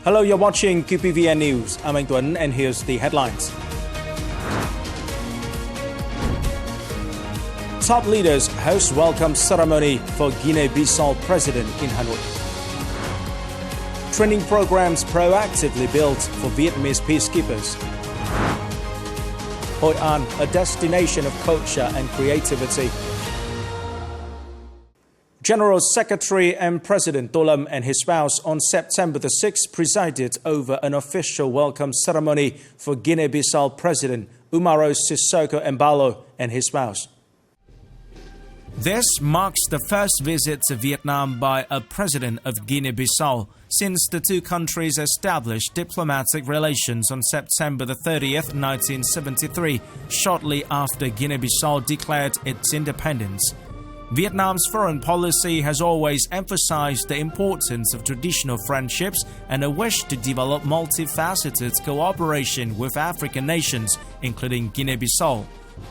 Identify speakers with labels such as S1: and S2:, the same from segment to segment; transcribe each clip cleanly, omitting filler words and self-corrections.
S1: Hello, you're watching QPVN News. I'm Anh Tuấn, and here's the headlines. Top leaders host welcome ceremony for Guinea-Bissau president in Hanoi. Training programs proactively built for Vietnamese peacekeepers. Hội An, a destination of culture and creativity. General Secretary and President Tô Lâm and his spouse on September the 6th presided over an official welcome ceremony for Guinea-Bissau President Umaro Sissoco Embalo and his spouse. This marks the first visit to Vietnam by a president of Guinea-Bissau since the two countries established diplomatic relations on September the 30th, 1973, shortly after Guinea-Bissau declared its independence. Vietnam's foreign policy has always emphasized the importance of traditional friendships and a wish to develop multifaceted cooperation with African nations, including Guinea-Bissau.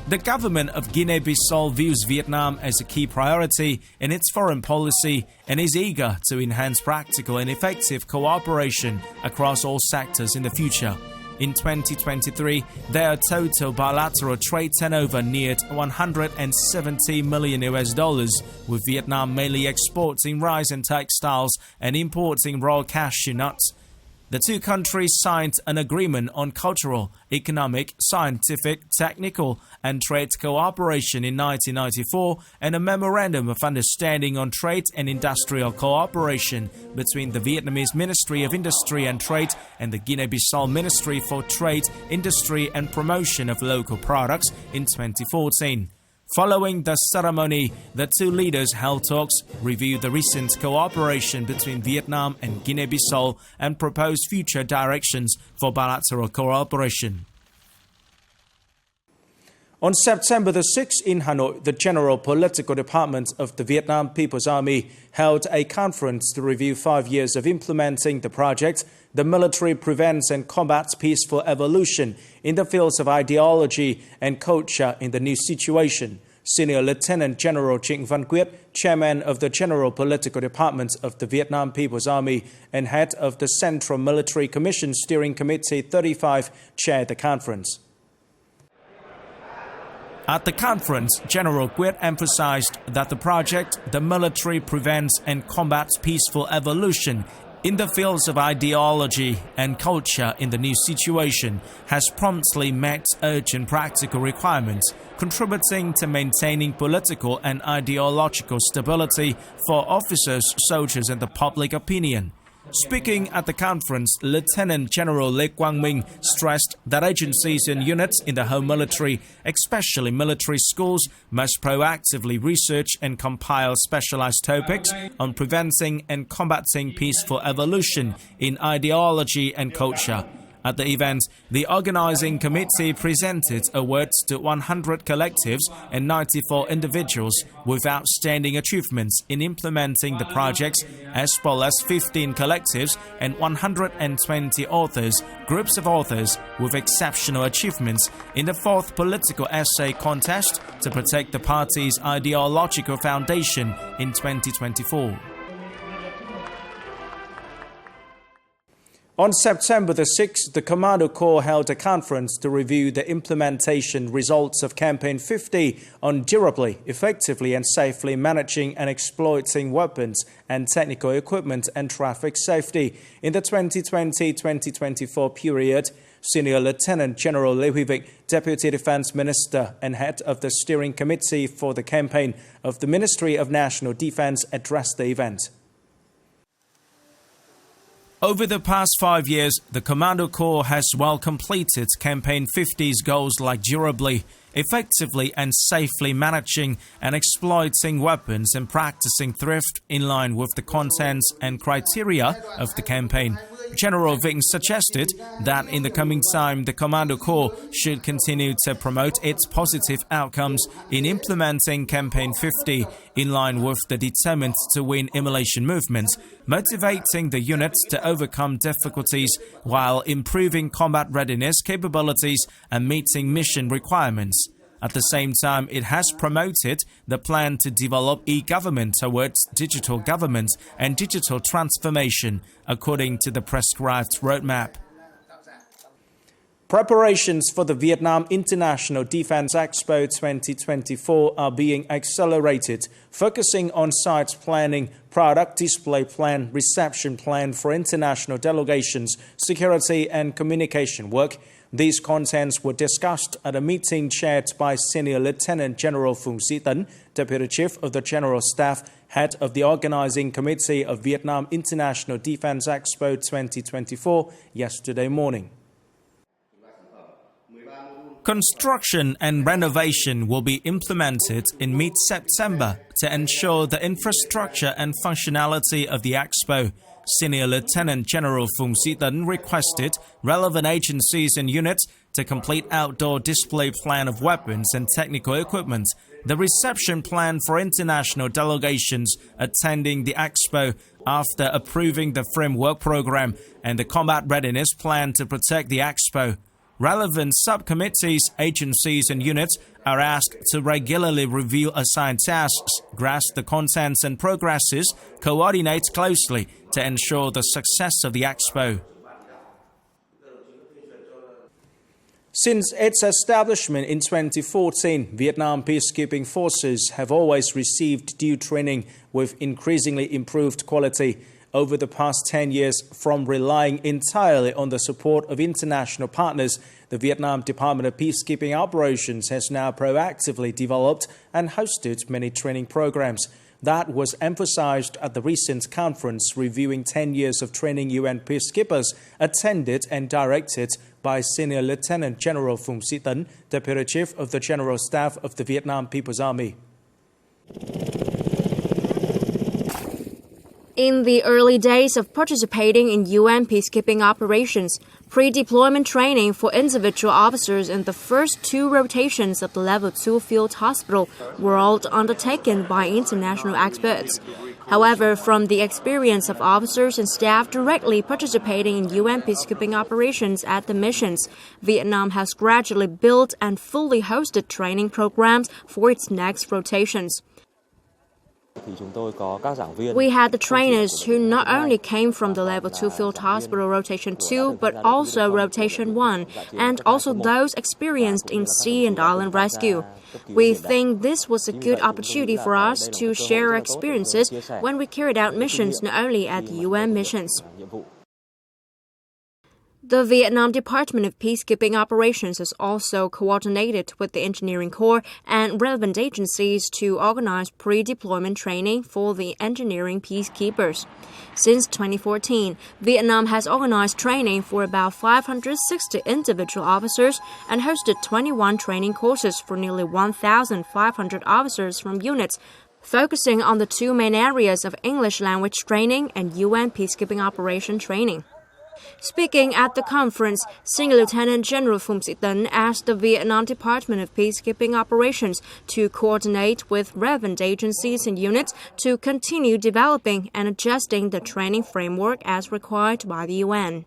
S1: The government of Guinea-Bissau views Vietnam as a key priority in its foreign policy and is eager to enhance practical and effective cooperation across all sectors in the future. In 2023, their total bilateral trade turnover neared $170 million, with Vietnam mainly exporting rice and textiles and importing raw cashew nuts. The two countries signed an agreement on cultural, economic, scientific, technical, and trade cooperation in 1994 and a memorandum of understanding on trade and industrial cooperation between the Vietnamese Ministry of Industry and Trade and the Guinea-Bissau Ministry for Trade, Industry and Promotion of Local Products in 2014. Following the ceremony, the two leaders held talks, reviewed the recent cooperation between Vietnam and Guinea-Bissau, and proposed future directions for bilateral cooperation. On September the 6th in Hanoi, the General Political Department of the Vietnam People's Army held a conference to review 5 years of implementing the project. The military prevents and combats peaceful evolution in the fields of ideology and culture in the new situation. Senior Lieutenant General Trịnh Văn Quyết, Chairman of the General Political Department of the Vietnam People's Army and head of the Central Military Commission Steering Committee 35, chaired the conference. At the conference, General Quyết emphasized that the project, the military prevents and combats peaceful evolution in the fields of ideology and culture in the new situation, has promptly met urgent practical requirements, contributing to maintaining political and ideological stability for officers, soldiers, and the public opinion. Speaking at the conference, Lieutenant General Lê Quang Minh stressed that agencies and units in the home military, especially military schools, must proactively research and compile specialized topics on preventing and combating peaceful evolution in ideology and culture. At the event, the organizing committee presented awards to 100 collectives and 94 individuals with outstanding achievements in implementing the projects, as well as 15 collectives and 120 authors, groups of authors with exceptional achievements in the 4th political essay contest to protect the party's ideological foundation in 2024. On September the 6th, the Commando Corps held a conference to review the implementation results of Campaign 50 on durably, effectively and safely managing and exploiting weapons and technical equipment and traffic safety in the 2020-2024 period. Senior Lieutenant General Lê Huy Vịnh, Deputy Defense Minister and head of the Steering Committee for the campaign of the Ministry of National Defense, addressed the event. Over the past 5 years, the Commando Corps has well completed Campaign 50's goals like durably, effectively and safely managing and exploiting weapons and practicing thrift in line with the contents and criteria of the campaign. General Vịnh suggested that in the coming time, the Commando Corps should continue to promote its positive outcomes in implementing Campaign 50 in line with the Determined to Win emulation movement, motivating the units to overcome difficulties while improving combat readiness capabilities and meeting mission requirements. At the same time, it has promoted the plan to develop e-government towards digital government and digital transformation, according to the prescribed roadmap. Preparations for the Vietnam International Defense Expo 2024 are being accelerated, focusing on site planning, product display plan, reception plan for international delegations, security and communication work. These contents were discussed at a meeting chaired by Senior Lieutenant General Phùng Sĩ Tấn, Deputy Chief of the General Staff, Head of the Organizing Committee of Vietnam International Defense Expo 2024, yesterday morning. Construction and renovation will be implemented in mid-September to ensure the infrastructure and functionality of the Expo. Senior Lieutenant General Phùng Sĩ Tấn requested relevant agencies and units to complete outdoor display plan of weapons and technical equipment, the reception plan for international delegations attending the Expo after approving the framework program, and the combat readiness plan to protect the Expo. Relevant subcommittees, agencies and units are asked to regularly review assigned tasks, grasp the contents and progresses, coordinate closely to ensure the success of the Expo. Since its establishment in 2014, Vietnam peacekeeping forces have always received due training with increasingly improved quality. Over the past 10 years, from relying entirely on the support of international partners, the Vietnam Department of Peacekeeping Operations has now proactively developed and hosted many training programs. That was emphasized at the recent conference reviewing 10 years of training UN peacekeepers, attended and directed by Senior Lieutenant General Phùng Sĩ Tấn, Deputy Chief of the General Staff of the Vietnam People's Army.
S2: In the early days of participating in UN peacekeeping operations, pre-deployment training for individual officers in the first 2 rotations of the Level 2 field hospital were all undertaken by international experts. However, from the experience of officers and staff directly participating in UN peacekeeping operations at the missions, Vietnam has gradually built and fully hosted training programs for its next rotations. We had the trainers who not only came from the Level 2 Field Hospital Rotation 2, but also Rotation 1, and also those experienced in sea and island rescue. We think this was a good opportunity for us to share our experiences when we carried out missions not only at the UN missions. The Vietnam Department of Peacekeeping Operations has also coordinated with the Engineering Corps and relevant agencies to organize pre-deployment training for the engineering peacekeepers. Since 2014, Vietnam has organized training for about 560 individual officers and hosted 21 training courses for nearly 1,500 officers from units, focusing on the 2 main areas of English language training and UN peacekeeping operation training. Speaking at the conference, Senior Lieutenant General Phùng Sĩ Tấn asked the Vietnam Department of Peacekeeping Operations to coordinate with relevant agencies and units to continue developing and adjusting the training framework as required by the UN.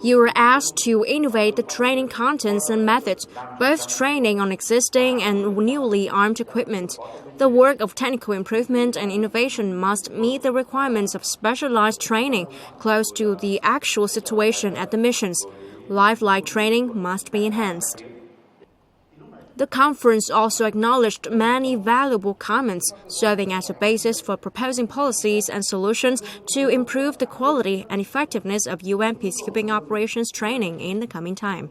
S2: You were asked to innovate the training contents and methods, both training on existing and newly armed equipment. The work of technical improvement and innovation must meet the requirements of specialized training close to the actual situation at the missions. Lifelike training must be enhanced. The conference also acknowledged many valuable comments, serving as a basis for proposing policies and solutions to improve the quality and effectiveness of UN peacekeeping operations training in the coming time.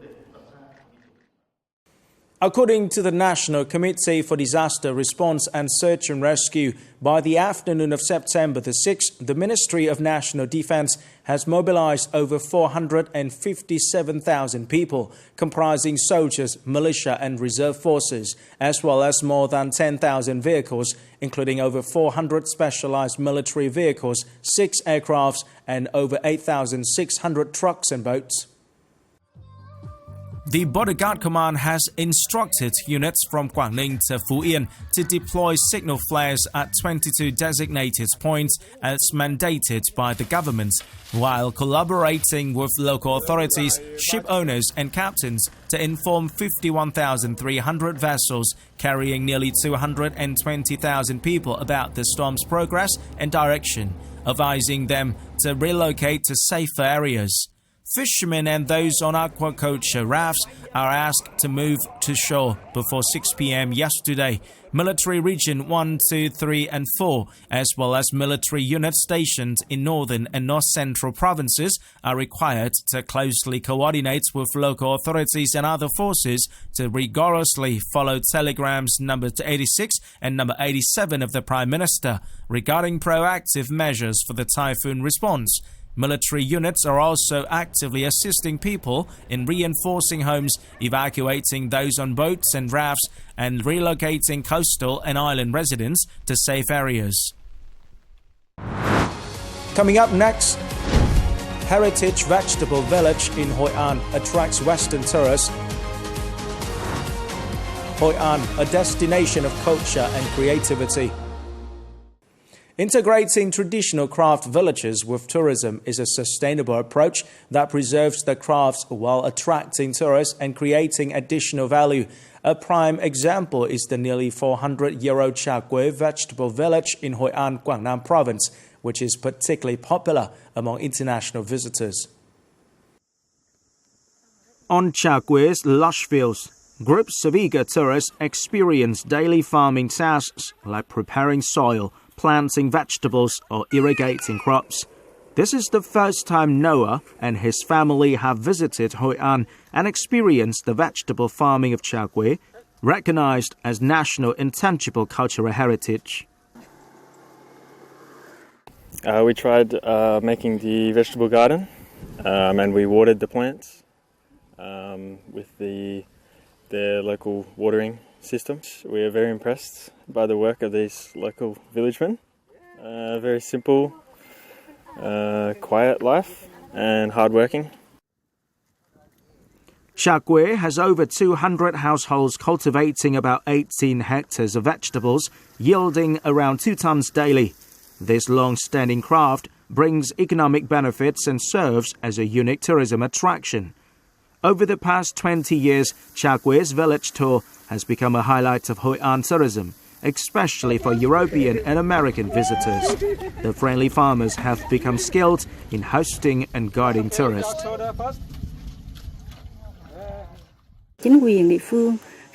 S1: According to the National Committee for Disaster Response and Search and Rescue, by the afternoon of September the 6th, the Ministry of National Defense has mobilized over 457,000 people, comprising soldiers, militia and reserve forces, as well as more than 10,000 vehicles, including over 400 specialized military vehicles, 6 aircrafts, and over 8,600 trucks and boats. The Bodyguard Command has instructed units from Quảng Ninh to Phú Yên to deploy signal flares at 22 designated points as mandated by the government, while collaborating with local authorities, ship owners and captains to inform 51,300 vessels carrying nearly 220,000 people about the storm's progress and direction, advising them to relocate to safer areas. Fishermen and those on aquaculture rafts are asked to move to shore before 6 p.m. yesterday. Military Region 1, 2, 3 and 4, as well as military units stationed in northern and north-central provinces, are required to closely coordinate with local authorities and other forces to rigorously follow telegrams number 86 and number 87 of the Prime Minister regarding proactive measures for the typhoon response. Military units are also actively assisting people in reinforcing homes, evacuating those on boats and rafts, and relocating coastal and island residents to safe areas. Coming up next, Heritage Vegetable Village in Hội An attracts Western tourists. Hội An, a destination of culture and creativity. Integrating traditional craft villages with tourism is a sustainable approach that preserves the crafts while attracting tourists and creating additional value. A prime example is the nearly 400-year-old Trà Quế vegetable village in Hội An, Quảng Nam province, which is particularly popular among international visitors. On Trà Quế lush fields, groups of eager tourists experience daily farming tasks like preparing soil, planting vegetables or irrigating crops. This is the first time Noah and his family have visited Hội An and experienced the vegetable farming of Trà Quế, recognized as national intangible cultural heritage.
S3: We tried making the vegetable garden and we watered the plants with the local watering systems. We are very impressed by the work of these local villagemen. Very simple, quiet life and hardworking.
S1: Trà Quế has over 200 households cultivating about 18 hectares of vegetables, yielding around 2 tons daily. This long-standing craft brings economic benefits and serves as a unique tourism attraction. Over the past 20 years, Trà Quế village tour has become a highlight of Hội An tourism, especially for European and American visitors. The friendly farmers have become skilled in hosting and guiding tourists.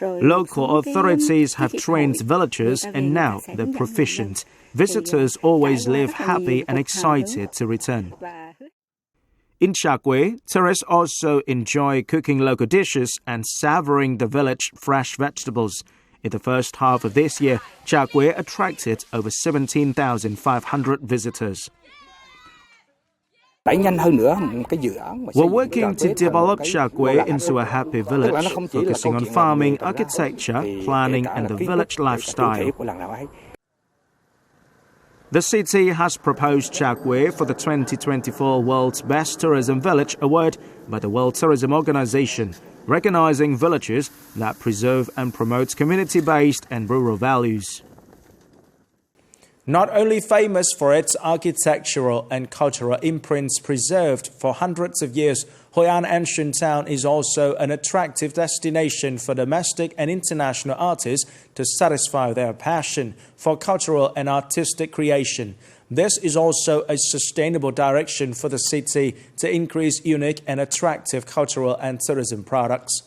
S1: Local authorities have trained villagers and now they're proficient. Visitors always leave happy and excited to return. In Trà Quế, tourists also enjoy cooking local dishes and savoring the village fresh vegetables. In the first half of this year, Trà Quế attracted over 17,500 visitors. We're working to develop Trà Quế into a happy village, focusing on farming, architecture, planning and the village lifestyle. The city has proposed Trà Quế for the 2024 World's Best Tourism Village Award by the World Tourism Organization, recognizing villages that preserve and promote community-based and rural values. Not only famous for its architectural and cultural imprints preserved for hundreds of years, Hội An ancient town is also an attractive destination for domestic and international artists to satisfy their passion for cultural and artistic creation. This is also a sustainable direction for the city to increase unique and attractive cultural and tourism products.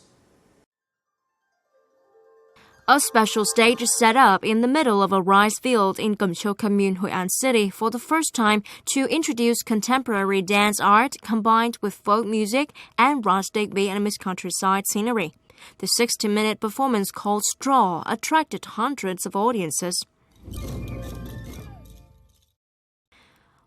S2: A special stage is set up in the middle of a rice field in Cẩm Châu Commune, Hội An City for the first time to introduce contemporary dance art combined with folk music and rustic Vietnamese countryside scenery. The 60-minute performance called Straw attracted hundreds of audiences.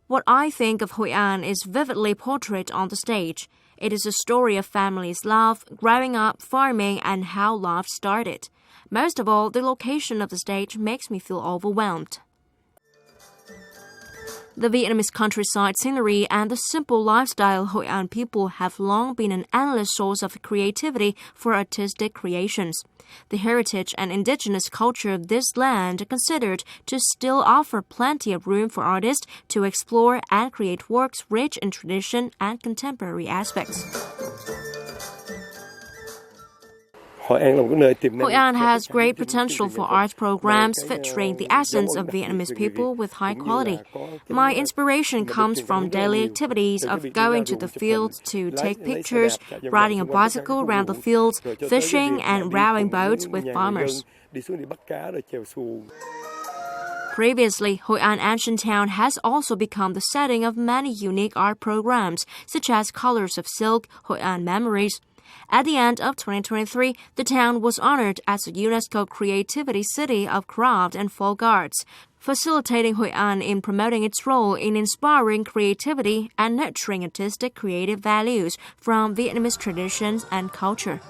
S2: What I think of Hội An is vividly portrayed on the stage. It is a story of families' love, growing up, farming, and how love started. Most of all, the location of the stage makes me feel overwhelmed. The Vietnamese countryside scenery and the simple lifestyle Hội An people have long been an endless source of creativity for artistic creations. The heritage and indigenous culture of this land are considered to still offer plenty of room for artists to explore and create works rich in tradition and contemporary aspects. Hội An has great potential for art programs featuring the essence of Vietnamese people with high quality. My inspiration comes from daily activities of going to the fields to take pictures, riding a bicycle around the fields, fishing and rowing boats with farmers. Previously, Hội An Ancient Town has also become the setting of many unique art programs, such as Colors of Silk, Hội An Memories. At the end of 2023, the town was honored as a UNESCO Creativity City of Craft and Folk Arts, facilitating Hội An in promoting its role in inspiring creativity and nurturing artistic creative values from Vietnamese traditions and culture.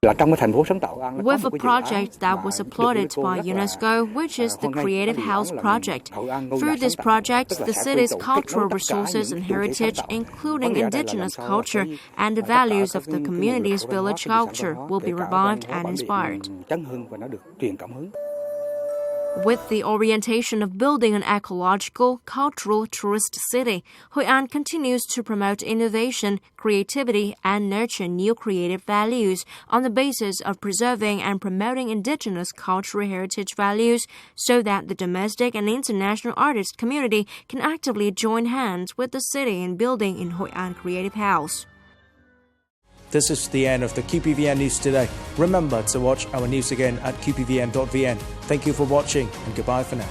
S2: With a project that was applauded by UNESCO, which is the Creative House Project. Through this project, the city's cultural resources and heritage, including indigenous culture and the values of the community's village culture, will be revived and inspired. With the orientation of building an ecological, cultural tourist city, Hội An continues to promote innovation, creativity, and nurture new creative values on the basis of preserving and promoting indigenous cultural heritage values so that the domestic and international artist community can actively join hands with the city in building in Hội An Creative House.
S1: This is the end of the QPVN News today. Remember to watch our news again at qpvn.vn. Thank you for watching and goodbye for now.